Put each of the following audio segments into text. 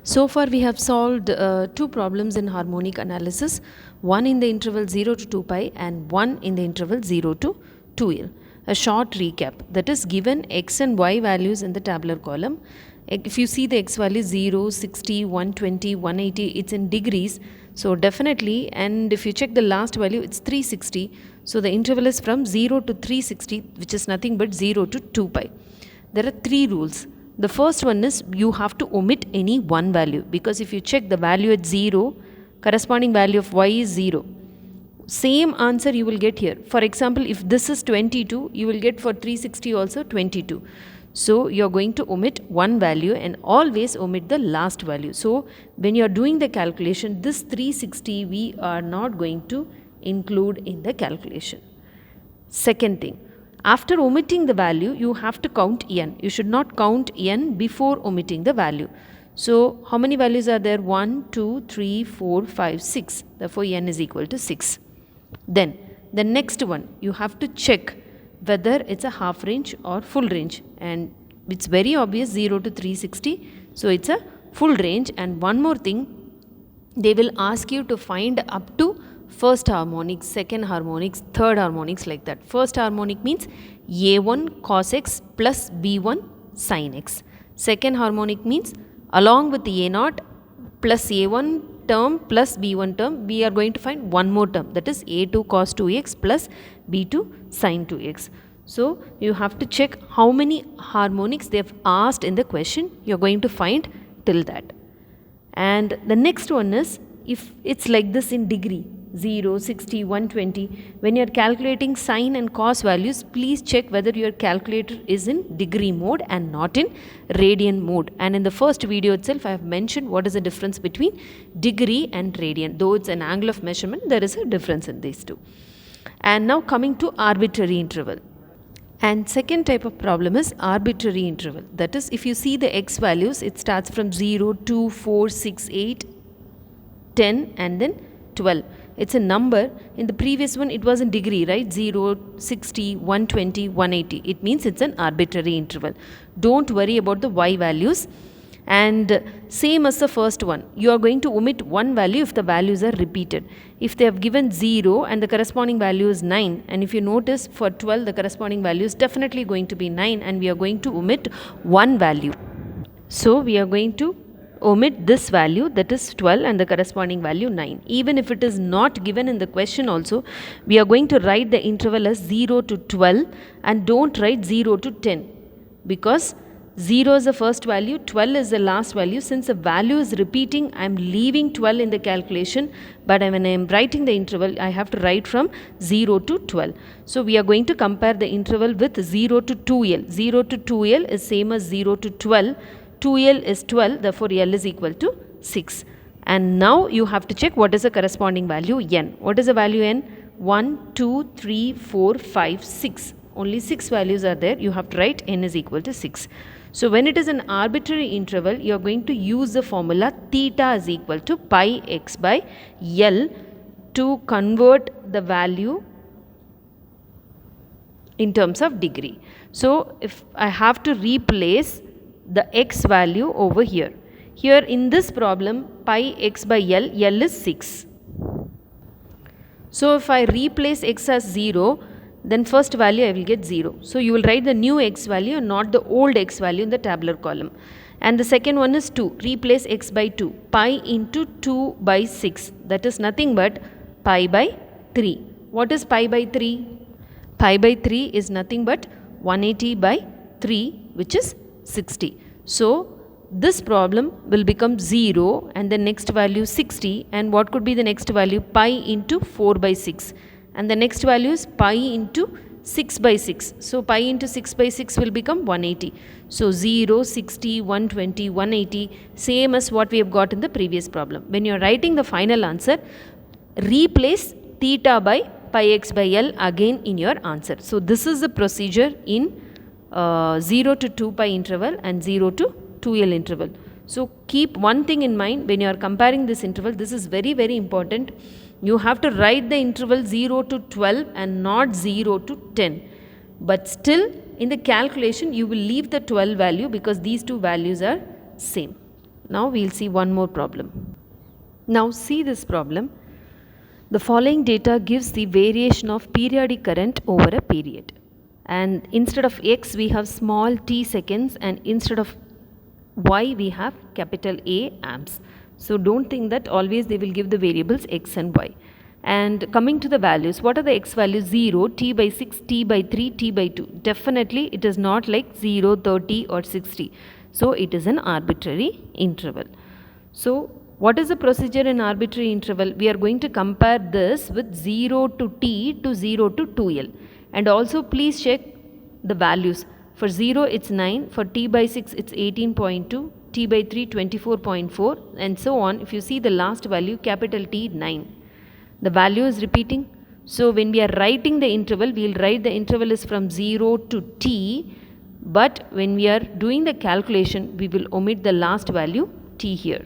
So far we have solved two problems in harmonic analysis, one in the interval 0 to 2 pi and one in the interval 0 to 2l. A short recap, that is, given x and y values in the tabular column. If you see the x value 0, 60, 120, 180, it's in degrees. So definitely, and if you check the last value, it's 360. So the interval is from 0 to 360, which is nothing but 0 to 2 pi. There are three rules. The first one is you have to omit any one value, because if you check the value at 0, corresponding value of y is 0. Same answer you will get here. For example, if this is 22, you will get for 360 also 22. So you are going to omit one value and always omit the last value. So when you are doing the calculation, this 360 we are not going to include in the calculation. Second thing, after omitting the value, you have to count n. You should not count n before omitting the value. So how many values are there? 1, 2, 3, 4, 5, 6. Therefore n is equal to 6. Then the next one, you have to check whether it's a half range or full range, and it's very obvious 0 to 360, so it's a full range. And one more thing, they will ask you to find up to first harmonics, second harmonics, third harmonics, like that. First harmonic means a1 cos x plus b1 sin x. Second harmonic means along with a0 plus a1 term plus b1 term, we are going to find one more term, that is a2 cos 2x plus b2 sin 2x. So you have to check how many harmonics they have asked in the question. You are going to find till that. And the next one is, if it's like this in degree, 0, 60, 120, when you are calculating sine and cos values, please check whether your calculator is in degree mode and not in radian mode. And in the first video itself, I have mentioned what is the difference between degree and radian. Though it's an angle of measurement, there is a difference in these two. And now coming to arbitrary interval. And second type of problem is arbitrary interval. That is, if you see the x values, it starts from 0, 2, 4, 6, 8, 10 and then 12. It's a number. In the previous one, it was in degree, right? 0, 60, 120, 180. It means it's an arbitrary interval. Don't worry about the y values. And same as the first one, you are going to omit one value if the values are repeated. If they have given 0 and the corresponding value is 9, and if you notice for 12, the corresponding value is definitely going to be 9, and we are going to omit one value. So we are going to omit this value, that is 12, and the corresponding value 9. Even if it is not given in the question also, we are going to write the interval as 0 to 12 and don't write 0 to 10, because 0 is the first value, 12 is the last value. Since the value is repeating, I am leaving 12 in the calculation, but when I am writing the interval, I have to write from 0 to 12. So we are going to compare the interval with 0 to 2l. 0 to 2l is same as 0 to 12. 2l is 12, therefore l is equal to 6. And now you have to check what is the corresponding value n. What is the value n? 1, 2, 3, 4, 5, 6. Only 6 values are there. You have to write n is equal to 6. So when it is an arbitrary interval, you are going to use the formula theta is equal to pi x by l to convert the value in terms of degree. So if I have to replace the x value over here. Here in this problem, pi x by l is 6. So if I replace x as 0, then first value I will get 0. So you will write the new x value and not the old x value in the tabular column. And the second one is 2. Replace x by 2. Pi into 2 by 6. That is nothing but pi by 3. What is pi by 3? Pi by 3 is nothing but 180 by 3, which is 60. So this problem will become 0 and the next value 60, and what could be the next value? Pi into 4 by 6, and the next value is pi into 6 by 6. So pi into 6 by 6 will become 180. So 0, 60, 120, 180, same as what we have got in the previous problem. When you are writing the final answer, replace theta by pi x by l again in your answer. So this is the procedure in 0 to 2 pi interval and 0 to 2l interval. So keep one thing in mind when you are comparing this interval. This is very, very important. You have to write the interval 0 to 12 and not 0 to 10. But still in the calculation you will leave the 12 value because these two values are same. Now we'll see one more problem. Now see this problem. The following data gives the variation of periodic current over a period. And instead of x we have small t seconds, and instead of y we have capital A amps. So don't think that always they will give the variables x and y. And coming to the values, what are the x values? 0, t by 6, t by 3, t by 2. Definitely it is not like 0, 30 or 60. So it is an arbitrary interval. So what is the procedure in arbitrary interval? We are going to compare this with 0 to t to 0 to 2l. And also please check the values. For 0 it's 9, for t by 6 it's 18.2, t by 3 24.4, and so on. If you see the last value, capital T 9. The value is repeating. So when we are writing the interval, we will write the interval is from 0 to t, but when we are doing the calculation, we will omit the last value t here.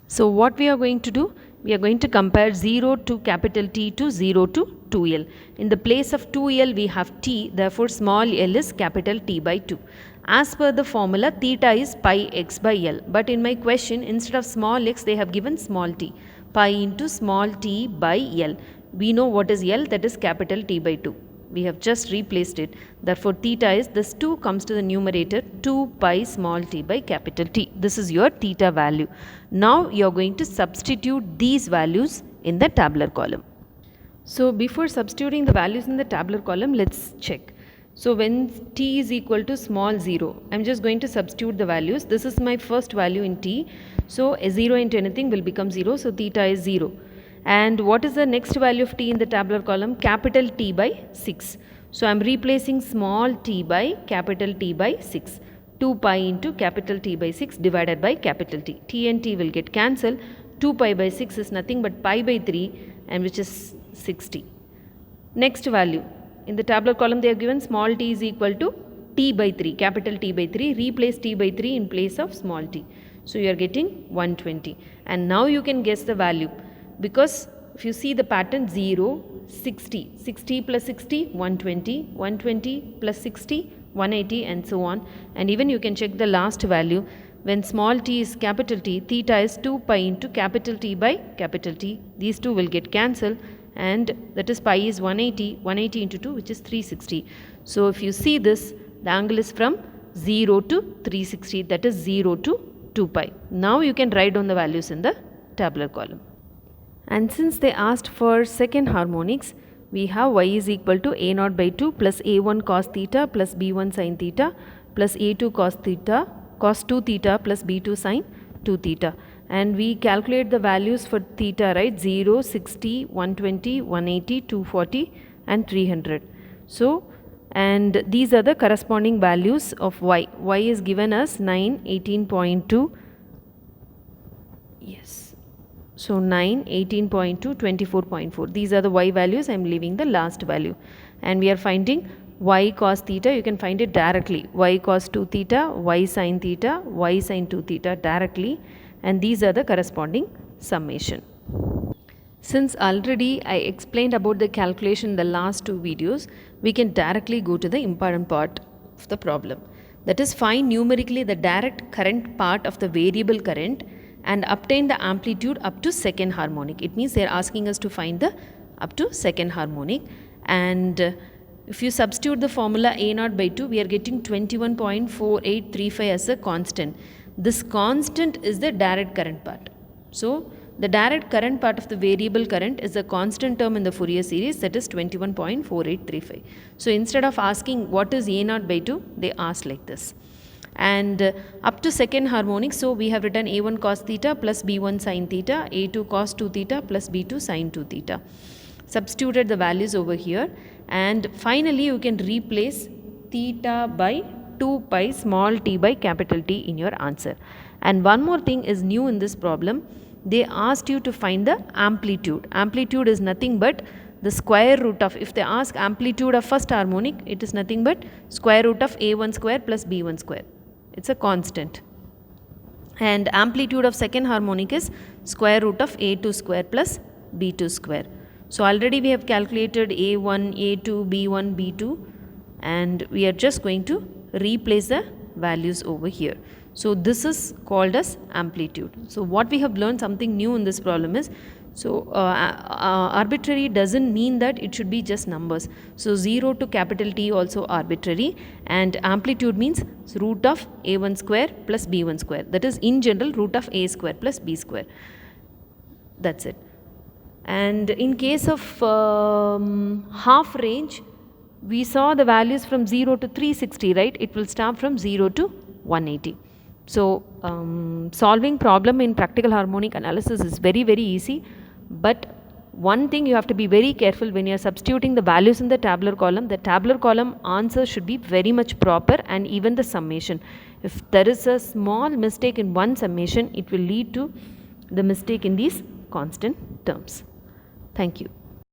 So what we are going to do? We are going to compare 0 to capital T to 0 to 2l. In the place of 2l we have t, therefore small l is capital T by 2. As per the formula, theta is pi x by l. But in my question, instead of small x they have given small t. Pi into small t by l. We know what is l, that is capital T by 2. We have just replaced it. Therefore theta is, this 2 comes to the numerator, 2 pi small t by capital T. This is your theta value. Now you are going to substitute these values in the tabular column. So before substituting the values in the tabular column, let's check. So when t is equal to small 0, I am just going to substitute the values. This is my first value in t. So a 0 into anything will become 0. So theta is 0. And what is the next value of t in the tabular column? Capital T by 6. So I am replacing small t by capital T by 6. 2 pi into capital T by 6 divided by capital T. T and T will get cancelled. 2 pi by 6 is nothing but pi by 3, and which is 60. Next value. In the tabular column they are given small t is equal to t by 3, capital T by 3. Replace t by 3 in place of small t. So you are getting 120. And now you can guess the value. Because if you see the pattern, 0, 60, 60 plus 60, 120, 120 plus 60, 180, and so on. And even you can check the last value. When small t is capital T, theta is 2 pi into capital T by capital T. These two will get cancelled, and that is pi is 180, 180 into 2, which is 360. So if you see this, the angle is from 0 to 360, that is 0 to 2 pi. Now you can write down the values in the tabular column. And since they asked for second harmonics, we have y is equal to a0 by 2 plus a1 cos theta plus b1 sin theta plus a2 cos theta cos 2 theta plus b2 sin 2 theta. And we calculate the values for theta, right? 0, 60, 120, 180, 240 and 300. So, and these are the corresponding values of y. Y is given as 9, 18.2. Yes. So 9, 18.2, 24.4. These are the y values. I am leaving the last value. And we are finding y cos theta. You can find it directly. Y cos 2 theta, y sin theta, y sin 2 theta directly. And these are the corresponding summation. Since already I explained about the calculation in the last two videos, we can directly go to the important part of the problem. That is, find numerically the direct current part of the variable current and obtain the amplitude up to second harmonic. It means they are asking us to find the up to second harmonic. And if you substitute the formula a0 by 2, we are getting 21.4835 as a constant. This constant is the direct current part. So the direct current part of the variable current is a constant term in the Fourier series, that is 21.4835. So instead of asking what is a0 by 2, they ask like this. And up to second harmonic, so we have written a1 cos theta plus b1 sin theta, a2 cos 2 theta plus b2 sin 2 theta. Substituted the values over here, and finally you can replace theta by 2 pi small t by capital T in your answer. And one more thing is new in this problem. They asked you to find the amplitude. Amplitude is nothing but the square root of, if they ask amplitude of first harmonic, it is nothing but square root of a1 square plus b1 square. It's a constant. And amplitude of second harmonic is square root of a2 square plus b2 square. So already we have calculated a1, a2, b1, b2, and we are just going to replace the values over here. So this is called as amplitude. So what we have learned something new in this problem is, so arbitrary doesn't mean that it should be just numbers. So 0 to capital T also arbitrary, and amplitude means root of a1 square plus b1 square, that is in general root of a square plus b square. That's it. And in case of half range, we saw the values from 0 to 360, right? It will start from 0 to 180. So solving problem in practical harmonic analysis is very, very easy, but one thing you have to be very careful when you are substituting the values in the tabular column answer should be very much proper, and even the summation. If there is a small mistake in one summation, it will lead to the mistake in these constant terms. Thank you.